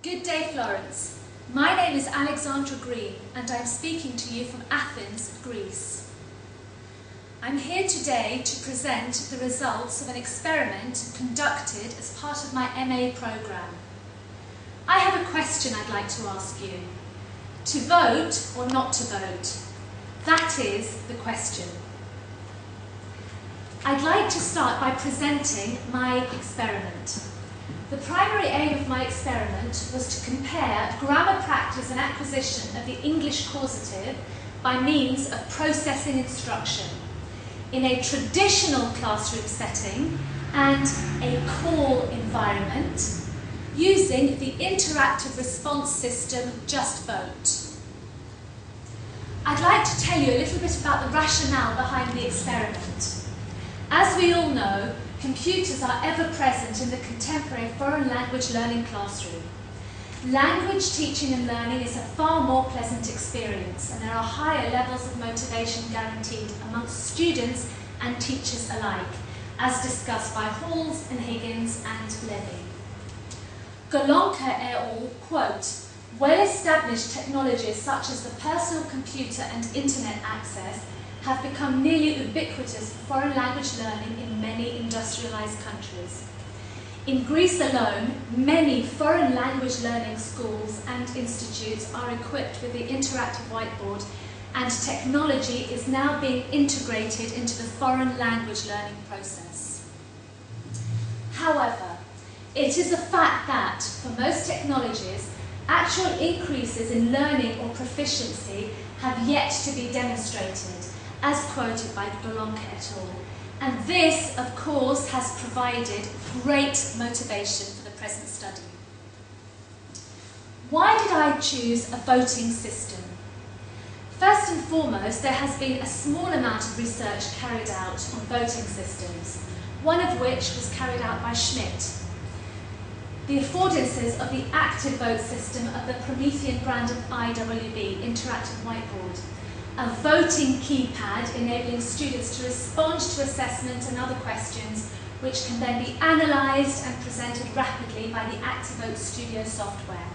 Good day, Florence. My name is Alexandra Green and I'm speaking to you from Athens, Greece. I'm here today to present the results of an experiment conducted as part of my MA programme. I have a question I'd like to ask you. To vote or not to vote? That is the question. I'd like to start by presenting my experiment. The primary aim of my experiment was to compare grammar practice and acquisition of the English causative by means of processing instruction in a traditional classroom setting and a call environment using the interactive response system Just Vote. I'd like to tell you a little bit about the rationale behind the experiment. As we all know, computers are ever present in the contemporary foreign language learning classroom. Language teaching and learning is a far more pleasant experience, and there are higher levels of motivation guaranteed amongst students and teachers alike, as discussed by Halls and Higgins and Levy. Golonka et al. Quote, "Well-established technologies such as the personal computer and internet access have become nearly ubiquitous for foreign language learning in many industrialized countries. In Greece alone, many foreign language learning schools and institutes are equipped with the interactive whiteboard, and technology is now being integrated into the foreign language learning process. However, it is a fact that, for most technologies, actual increases in learning or proficiency have yet to be demonstrated, as quoted by Golonka et al. And this, of course, has provided great motivation for the present study. Why did I choose a voting system? First and foremost, there has been a small amount of research carried out on voting systems, one of which was carried out by Schmidt. The affordances of the active vote system of the Promethean brand of IWB, Interactive Whiteboard, a voting keypad enabling students to respond to assessment and other questions, which can then be analysed and presented rapidly by the ActiveVote Studio software.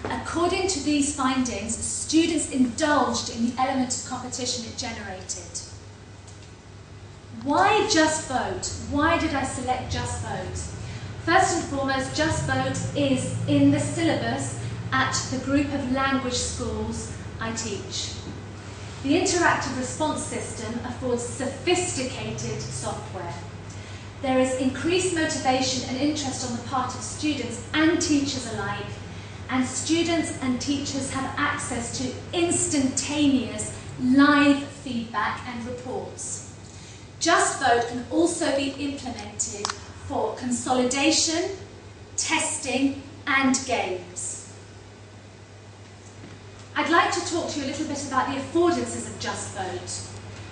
According to these findings, students indulged in the element of competition it generated. Why Just Vote? Why did I select Just Vote? First and foremost, Just Vote is in the syllabus at the group of language schools I teach. The interactive response system affords sophisticated software. There is increased motivation and interest on the part of students and teachers alike, and students and teachers have access to instantaneous live feedback and reports. Just Vote can also be implemented for consolidation, testing, and games. I'd like to talk to you a little bit about the affordances of Just Vote.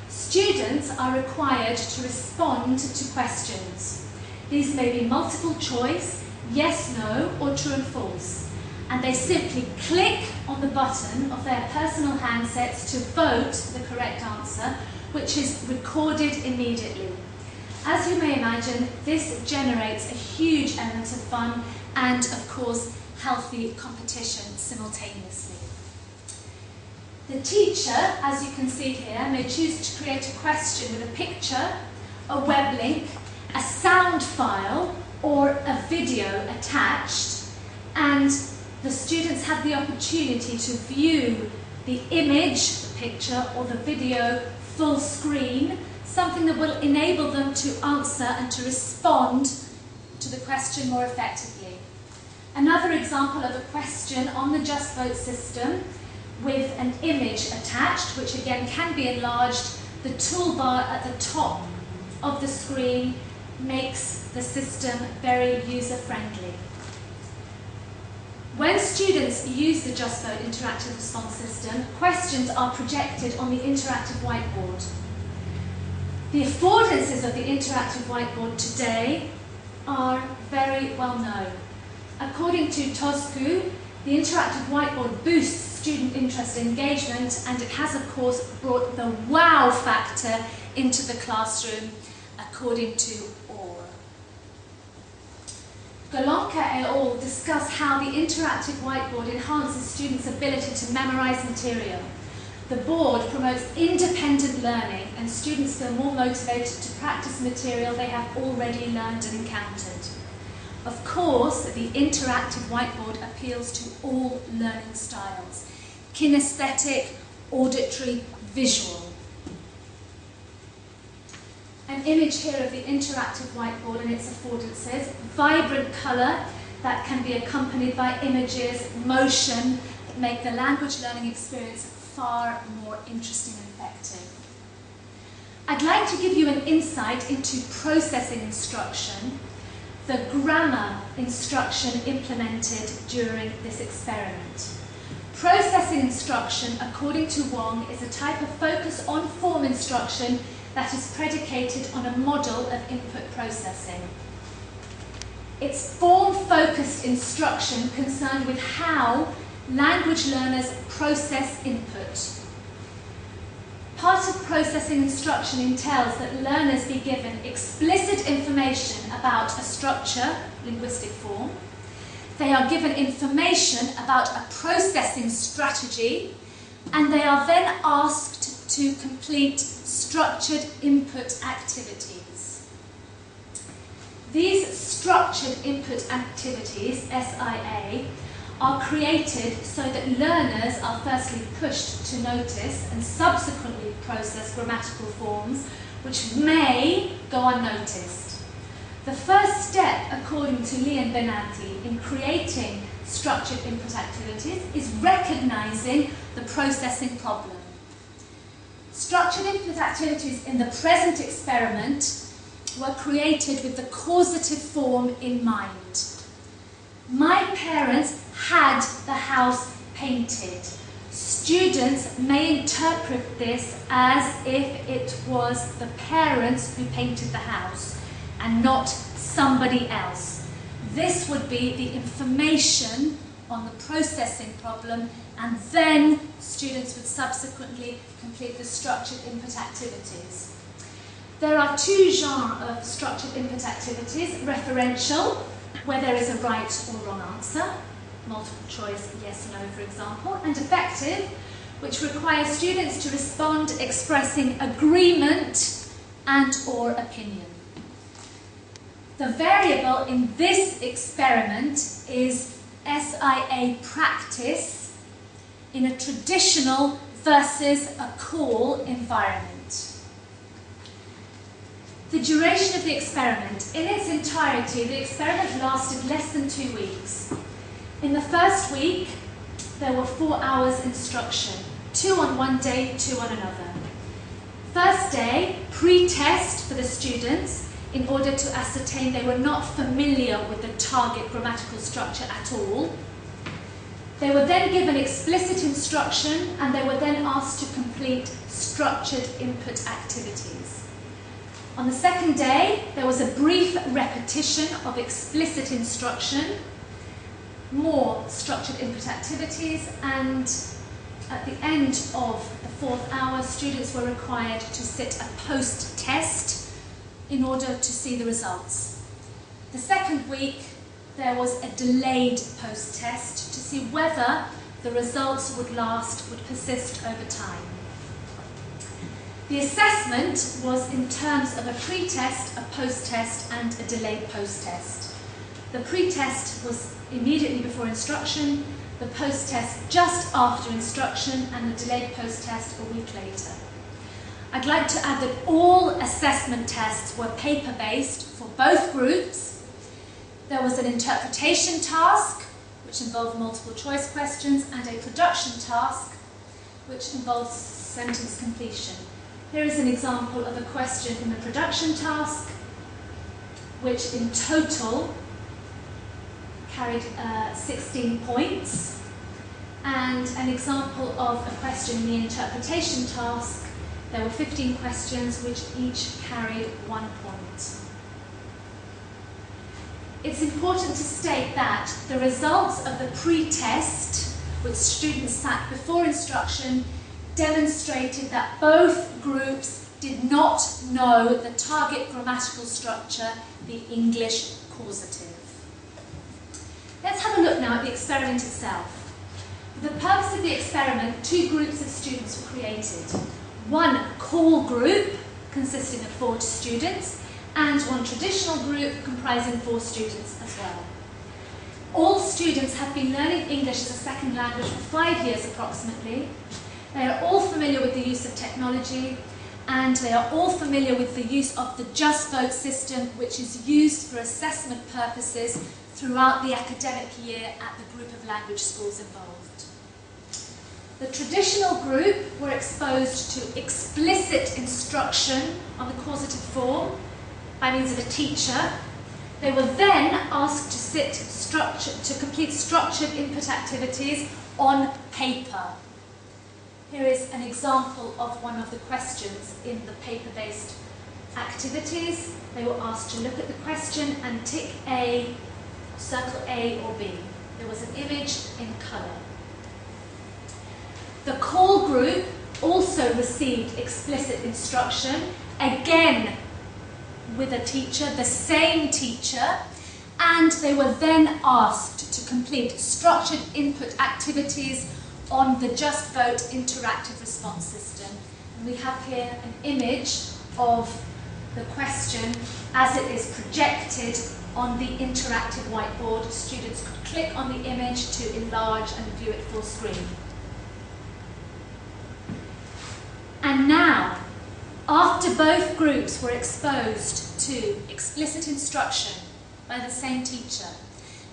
Students are required to respond to questions. These may be multiple choice, yes, no, or true and false. And they simply click on the button of their personal handsets to vote the correct answer, which is recorded immediately. As you may imagine, this generates a huge element of fun and, of course, healthy competition simultaneously. The teacher, as you can see here, may choose to create a question with a picture, a web link, a sound file, or a video attached, and the students have the opportunity to view the image, the picture, or the video full screen, something that will enable them to answer and to respond to the question more effectively. Another example of a question on the Just Vote system with an image attached, which again can be enlarged. The toolbar at the top of the screen makes the system very user-friendly. When students use the Just Vote interactive response system, questions are projected on the interactive whiteboard. The affordances of the interactive whiteboard today are very well known. According to Toscu, the interactive whiteboard boosts student interest and engagement, and it has, of course, brought the wow factor into the classroom, according to OR. Golonka et al. Discuss how the interactive whiteboard enhances students' ability to memorize material. The board promotes independent learning and students feel more motivated to practice material they have already learned and encountered. Of course, the interactive whiteboard appeals to all learning styles: kinesthetic, auditory, visual. An image here of the interactive whiteboard and its affordances: vibrant colour that can be accompanied by images, motion, that make the language learning experience far more interesting and effective. I'd like to give you an insight into processing instruction, the grammar instruction implemented during this experiment. Processing instruction, according to Wong, is a type of focus on form instruction that is predicated on a model of input processing. It's form-focused instruction concerned with how language learners process input. Part of processing instruction entails that learners be given explicit information about a structure, linguistic form. They are given information about a processing strategy, and they are then asked to complete structured input activities. These structured input activities, SIA, are created so that learners are firstly pushed to notice and subsequently process grammatical forms which may go unnoticed. The first step, according to Lee and Benanti, in creating structured input activities is recognizing the processing problem. Structured input activities in the present experiment were created with the causative form in mind. My parents had the house painted. Students may interpret this as if it was the parents who painted the house and not somebody else. This would be the information on the processing problem, and then students would subsequently complete the structured input activities. There are two genres of structured input activities: referential, where there is a right or wrong answer, multiple choice, yes, no, for example, and effective, which requires students to respond expressing agreement and or opinion. The variable in this experiment is SIA practice in a traditional versus a call environment. The duration of the experiment. In its entirety, the experiment lasted less than 2 weeks. In the first week, there were 4 hours instruction, 2 on one day, 2 on another. First day, pre-test for the students in order to ascertain they were not familiar with the target grammatical structure at all. They were then given explicit instruction, and they were then asked to complete structured input activities. On the second day, there was a brief repetition of explicit instruction, more structured input activities, and at the end of the 4th hour, students were required to sit a post-test in order to see the results. The second week, there was a delayed post-test to see whether the results would persist over time. The assessment was in terms of a pre-test, a post-test, and a delayed post-test. The pre-test was immediately before instruction, the post-test just after instruction, and the delayed post-test a week later. I'd like to add that all assessment tests were paper-based for both groups. There was an interpretation task, which involved multiple choice questions, and a production task, which involved sentence completion. Here is an example of a question in the production task, which in total carried 16 points, and an example of a question in the interpretation task. There were 15 questions, which each carried 1 point. It's important to state that the results of the pre-test, which students sat before instruction, demonstrated that both groups did not know the target grammatical structure, the English causative. Let's have a look now at the experiment itself. For the purpose of the experiment, two groups of students were created. One core group consisting of 4 students and one traditional group comprising 4 students as well. All students have been learning English as a second language for 5 years approximately. They are all familiar with the use of technology, and they are all familiar with the use of the Just Vote system, which is used for assessment purposes throughout the academic year at the group of language schools involved. The traditional group were exposed to explicit instruction on the causative form by means of a teacher. They were then asked to complete structured input activities on paper. Here is an example of one of the questions in the paper-based activities. They were asked to look at the question and tick A, circle A or B. There was an image in colour. The core group also received explicit instruction, again with a teacher, the same teacher, and they were then asked to complete structured input activities on the Just Vote interactive response system. And we have here an image of the question as it is projected on the interactive whiteboard. Students could click on the image to enlarge and view it full screen. And now, after both groups were exposed to explicit instruction by the same teacher,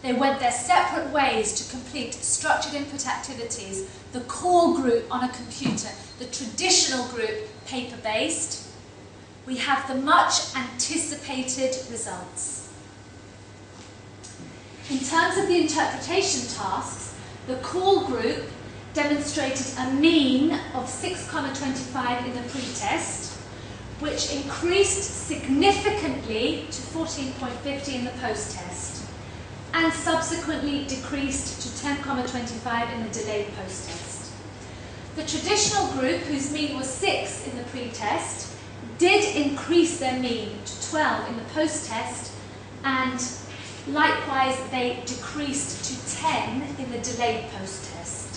they went their separate ways to complete structured input activities, the core group on a computer, the traditional group paper-based. We have the much anticipated results. In terms of the interpretation tasks, the core group demonstrated a mean of 6,25 in the pre-test, which increased significantly to 14.50 in the post-test, and subsequently decreased to 10,25 in the delayed post-test. The traditional group, whose mean was 6 in the pre-test, did increase their mean to 12 in the post-test, and likewise they decreased to 10 in the delayed post-test.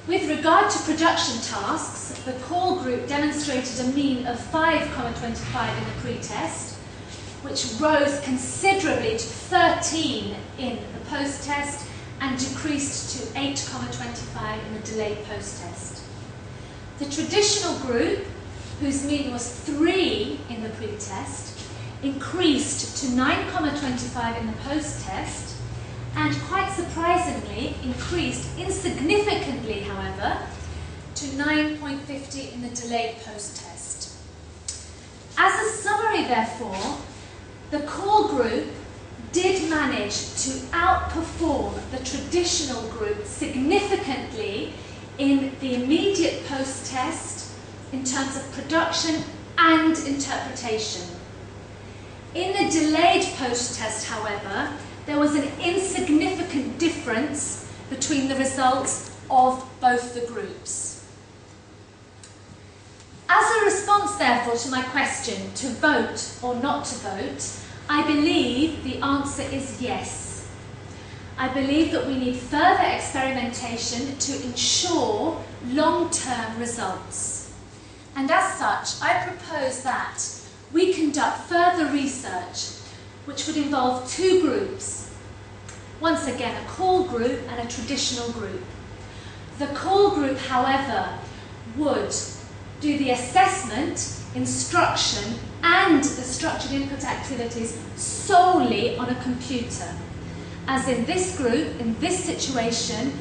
With regard to production tasks, the core group demonstrated a mean of 5,25 in the pre-test, which rose considerably to 13 in the post-test and decreased to 8,25 in the delayed post-test. The traditional group, whose mean was 3 in the pre-test, increased to 9,25 in the post-test, and quite surprisingly increased insignificantly, however, to 9.50 in the delayed post-test. As a summary, therefore, the core group did manage to outperform the traditional group significantly in the immediate post-test in terms of production and interpretation. In the delayed post-test, however, there was an insignificant difference between the results of both the groups. As a response, therefore, to my question, to vote or not to vote, I believe the answer is yes. I believe that we need further experimentation to ensure long-term results. And as such, I propose that we conduct further research which would involve 2 groups. Once again, a core group and a traditional group. The core group, however, would do the assessment, instruction, and the structured input activities solely on a computer. As in this group, in this situation,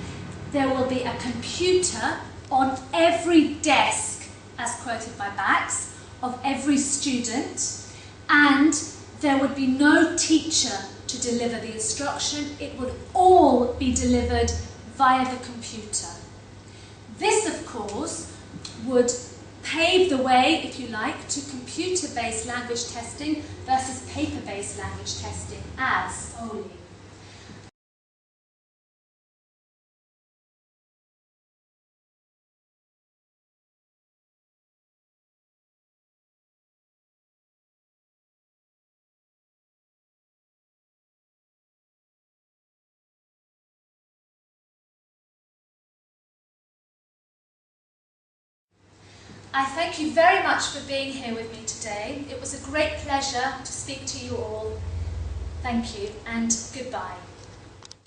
there will be a computer on every desk, as quoted by Bax, of every student, and there would be no teacher to deliver the instruction. It would all be delivered via the computer. This, of course, would pave the way, if you like, to computer-based language testing versus paper-based language testing as solely. I thank you very much for being here with me today. It was a great pleasure to speak to you all. Thank you and goodbye.